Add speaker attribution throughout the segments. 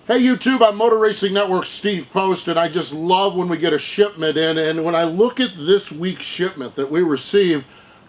Speaker 1: Hey YouTube, I'm Motor Racing Network's Steve Post, and I just love when we get a shipment in, and when I look at this week's shipment that we received,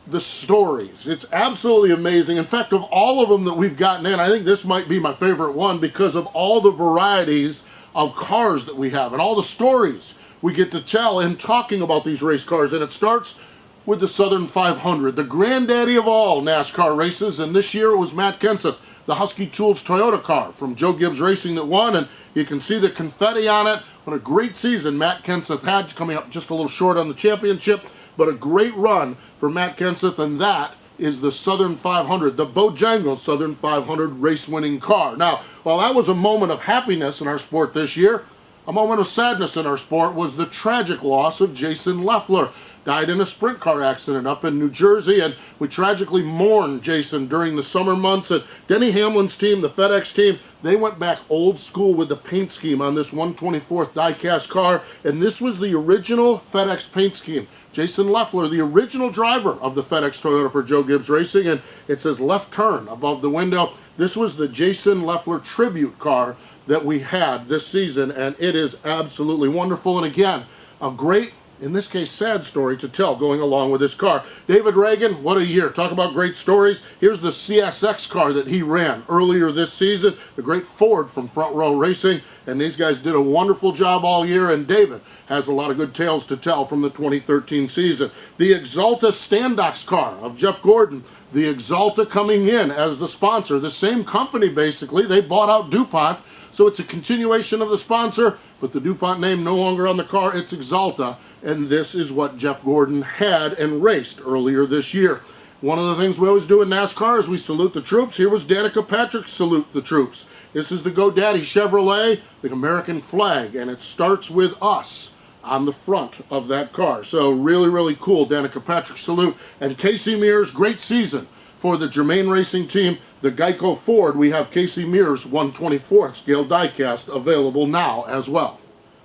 Speaker 1: the stories, it's absolutely amazing. In fact, of all of them that we've gotten in, I think this might be my favorite one because of all the varieties of cars that we have and all the stories we get to tell in talking about these race cars. And it starts with the Southern 500, the granddaddy of all NASCAR races, and this year it was Matt Kenseth, the Husky Tools Toyota car from Joe Gibbs Racing that won, and you can see the confetti on it. What a great season Matt Kenseth had, coming up just a little short on the championship, but a great run for Matt Kenseth, and that is the Southern 500, the Bojangles Southern 500 race-winning car. Now, while that was a moment of happiness in our sport this year, a moment of sadness in our sport was the tragic loss of Jason Leffler. Died in a sprint car accident up in New Jersey, and we tragically mourned Jason during the summer months. And Denny Hamlin's team, the FedEx team, they went back old school with the paint scheme on this 1/24th diecast car, and this was the original FedEx paint scheme. Jason Leffler, the original driver of the FedEx Toyota for Joe Gibbs Racing, and it says left turn above the window. This was the Jason Leffler tribute car that we had this season, and it is absolutely wonderful. And again, a great, in this case, sad story to tell going along with this car. David RAGAN, what a year. Talk about great stories. Here's the CSX car that he ran earlier this season, the great Ford from Front Row Racing, and these guys did a wonderful job all year, and David has a lot of good tales to tell from the 2013 season. The Exalta Standox car of Jeff Gordon, the Exalta coming in as the sponsor. The same company, basically. They bought out DuPont, so it's a continuation of the sponsor, but the DuPont name no longer on the car. It's Exalta. And this is what Jeff Gordon had and raced earlier this year. One of the things we always do in NASCAR is we salute the troops. Here was Danica Patrick salute the troops. This is the GoDaddy Chevrolet, the American flag, and it starts with us on the front of that car. So really, really cool Danica Patrick salute. And Casey MEARS, great season for the Germain Racing team. The Geico Ford, we have Casey MEARS 1/24th scale diecast available now as well.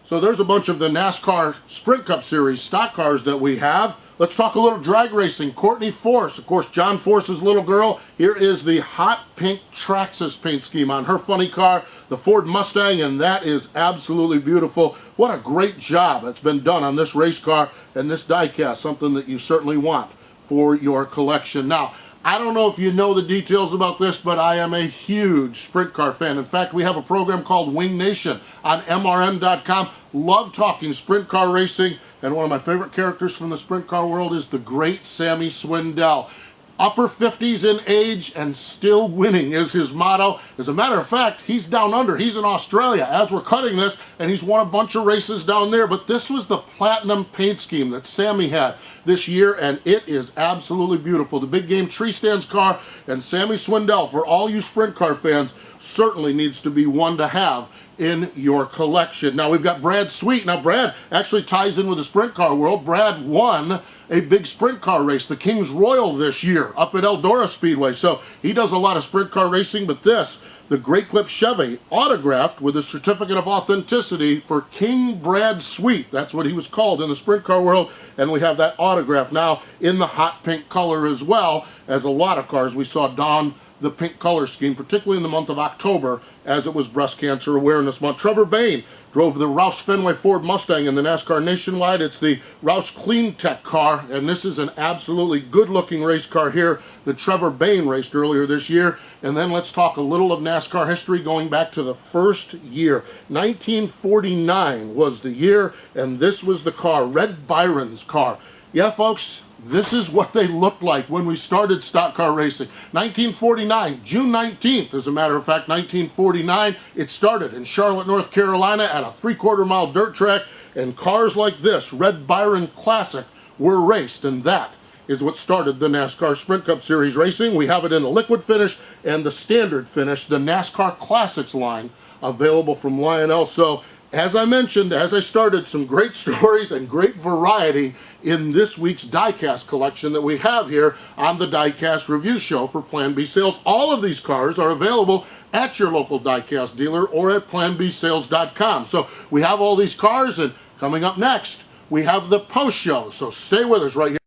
Speaker 1: So there's a bunch of the NASCAR Sprint Cup Series stock cars that we have. Let's talk a little drag racing. Courtney Force, of course, John Force's little girl. Here is the hot pink Traxxas paint scheme on her funny car, the Ford Mustang, and that is absolutely beautiful. What a great job that's been done on this race car and this diecast, something that you certainly want for your collection. Now, I don't know if you know the details about this, but I am a huge sprint car fan. In fact, we have a program called Wing Nation on MRN.com. Love talking sprint car racing, and one of my favorite characters from the sprint car world is the great Sammy Swindell. Upper 50s in age and still winning is his motto. As a matter of fact, he's down under. He's in Australia as we're cutting this, and he's won a bunch of races down there. But this was the platinum paint scheme that Sammy had this year, and it is absolutely beautiful. The Big Game Tree Stands car and Sammy Swindell, for all you sprint car fans, certainly needs to be one to have in your collection. Now we've got Brad Sweet. Now Brad actually ties in with the sprint car world. Brad won a big sprint car race, the King's Royal, this year up at Eldora Speedway. So he does a lot of sprint car racing, but this, the Great Clip Chevy, autographed with a certificate of authenticity for King Brad Sweet. That's what he was called in the sprint car world, and we have that autograph now in the hot pink color, as well as a lot of cars we saw don the pink color scheme, particularly in the month of October, as it was Breast Cancer Awareness Month. Trevor Bayne drove the Roush Fenway Ford Mustang in the NASCAR Nationwide. It's the Roush Clean Tech car, and this is an absolutely good-looking race car here that Trevor Bayne raced earlier this year. And then let's talk a little of NASCAR history going back to the first year. 1949 was the year, and this was the car, Red Byron's car. Yeah, folks, this is what they looked like when we started stock car racing. 1949, June 19th, as a matter of fact, 1949, it started in Charlotte, North Carolina at a 3/4 mile dirt track, and cars like this, Red Byron Classic, were raced, and that is what started the NASCAR Sprint Cup Series racing. We have it in a liquid finish and the standard finish, the NASCAR Classics line, available from Lionel. So, as I mentioned, as I started, some great stories and great variety in this week's diecast collection that we have here on the Diecast Review Show for Plan B Sales. All of these cars are available at your local diecast dealer or at planbsales.com. So we have all these cars, and coming up next, we have the post show. So stay with us right here.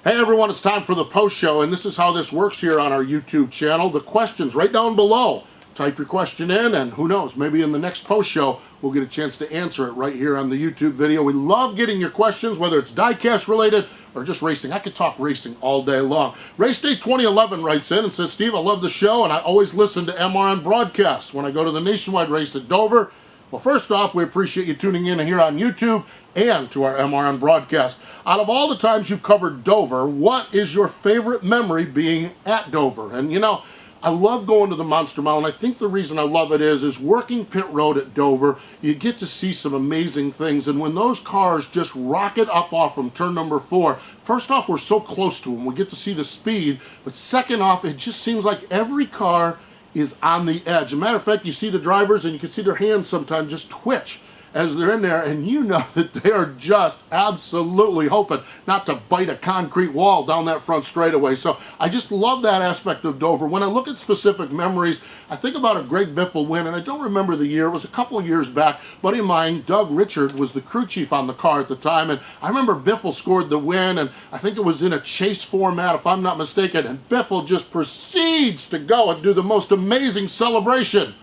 Speaker 1: Hey everyone, it's time for the post show, and this is how this works here on our YouTube channel. The questions right down below. Type your question in, and who knows, maybe in the next post show we'll get a chance to answer it right here on the YouTube video. We love getting your questions, whether it's diecast related or just racing. I could talk racing all day long. Race Day 2011 writes in and says, Steve, I love the show and I always listen to MRN broadcasts when I go to the nationwide race at Dover. Well, first off, we appreciate you tuning in here on YouTube and to our MRN broadcast. Out of all the times you've covered Dover, what is your favorite memory being at Dover? And you know, I love going to the Monster Mile, and I think the reason I love it is working pit road at Dover, you get to see some amazing things, and when those cars just rocket up off from turn number 4, first off, we're so close to them, we get to see the speed, but second off, it just seems like every car is on the edge. As a matter of fact, you see the drivers and you can see their hands sometimes just twitch as they're in there, and you know that they are just absolutely hoping not to bite a concrete wall down that front straightaway. So I just love that aspect of Dover. When I look at specific memories, I think about a Greg Biffle win, and I don't remember the year. It was a couple of years back. A buddy of mine, Doug Richard, was the crew chief on the car at the time, and I remember Biffle scored the win, and I think it was in a chase format, if I'm not mistaken, and Biffle just proceeds to go and do the most amazing celebration.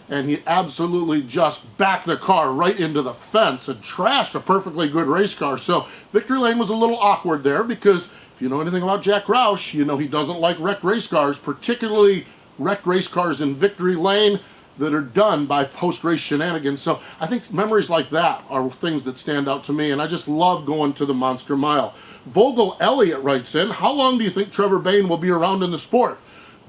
Speaker 1: And he absolutely just backed the car right into the fence and trashed a perfectly good race car. So victory lane was a little awkward there because if you know anything about Jack Roush, you know he doesn't like wrecked race cars, particularly wrecked race cars in victory lane that are done by post-race shenanigans. So I think memories like that are things that stand out to me, and I just love going to the Monster Mile. Vogel Elliott writes in, how long do you think Trevor Bayne will be around in the sport?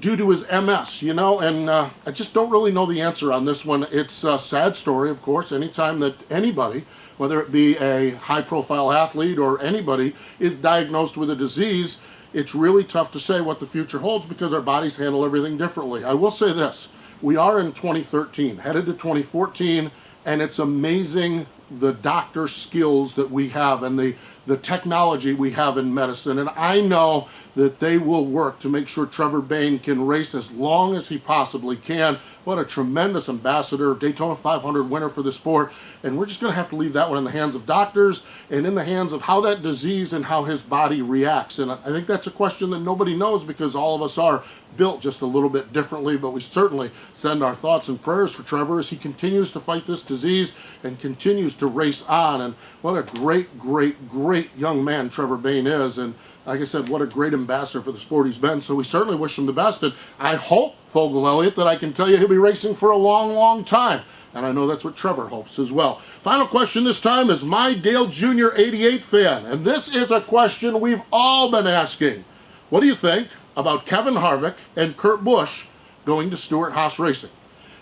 Speaker 1: Due to his MS, you know, and I just don't really know the answer on this one. It's a sad story, of course. Anytime that anybody, whether it be a high-profile athlete or anybody, is diagnosed with a disease, it's really tough to say what the future holds because our bodies handle everything differently. I will say this, we are in 2013, headed to 2014, and it's amazing the doctor skills that we have and the technology we have in medicine, and I know that they will work to make sure Trevor Bayne can race as long as he possibly can. What a tremendous ambassador, Daytona 500 winner for the sport, and we're just going to have to leave that one in the hands of doctors and in the hands of how that disease and how his body reacts. And I think that's a question that nobody knows because all of us are built just a little bit differently, but we certainly send our thoughts and prayers for Trevor as he continues to fight this disease and continues to race on. And what a great, great, great young man Trevor Bayne is, and like I said, what a great ambassador for the sport he's been, so we certainly wish him the best, and I hope, Vogel Elliott, that I can tell you he'll be racing for a long, long time, and I know that's what Trevor hopes as well. Final question this time is my Dale Jr. 88 fan, and this is a question we've all been asking. What do you think about Kevin Harvick and Kurt Busch going to Stewart-Haas Racing?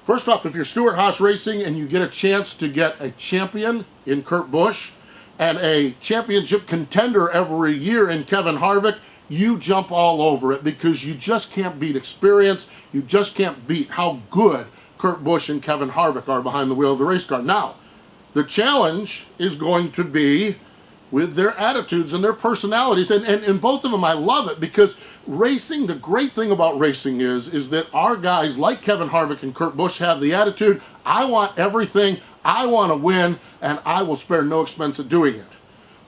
Speaker 1: First off, if you're Stewart-Haas Racing and you get a chance to get a champion in Kurt Busch and a championship contender every year in Kevin Harvick, you jump all over it because you just can't beat experience. You just can't beat how good Kurt Busch and Kevin Harvick are behind the wheel of the race car. Now, the challenge is going to be with their attitudes and their personalities, and both of them, I love it because racing, the great thing about racing is that our guys like Kevin Harvick and Kurt Busch have the attitude, I want everything, I want to win, and I will spare no expense at doing it.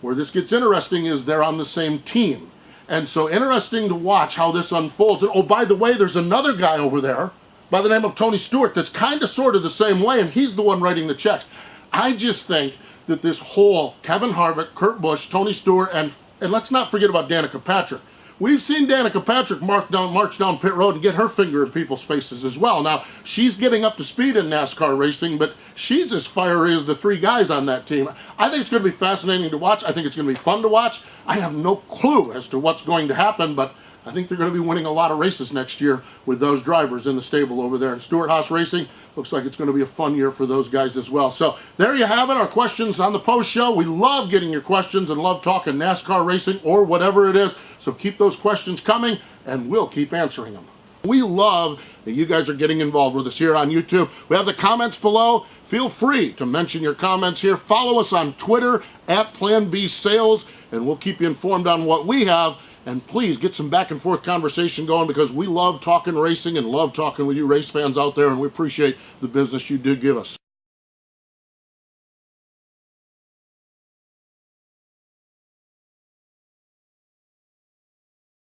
Speaker 1: Where this gets interesting is they're on the same team. And so interesting to watch how this unfolds. And oh, by the way, there's another guy over there by the name of Tony Stewart that's kind of sort of the same way, and he's the one writing the checks. I just think that this whole Kevin Harvick, Kurt Busch, Tony Stewart, and let's not forget about Danica Patrick. We've seen Danica Patrick march down pit road and get her finger in people's faces as well. Now, she's getting up to speed in NASCAR racing, but she's as fiery as the three guys on that team. I think it's going to be fascinating to watch. I think it's going to be fun to watch. I have no clue as to what's going to happen, but I think they're going to be winning a lot of races next year with those drivers in the stable over there. And Stewart-Haas Racing looks like it's going to be a fun year for those guys as well. So there you have it, our questions on the post show. We love getting your questions and love talking NASCAR racing or whatever it is. So keep those questions coming and we'll keep answering them. We love that you guys are getting involved with us here on YouTube. We have the comments below. Feel free to mention your comments here. Follow us on Twitter at Plan B Sales, and we'll keep you informed on what we have. And please get some back and forth conversation going because we love talking racing and love talking with you race fans out there, and we appreciate the business you do give us.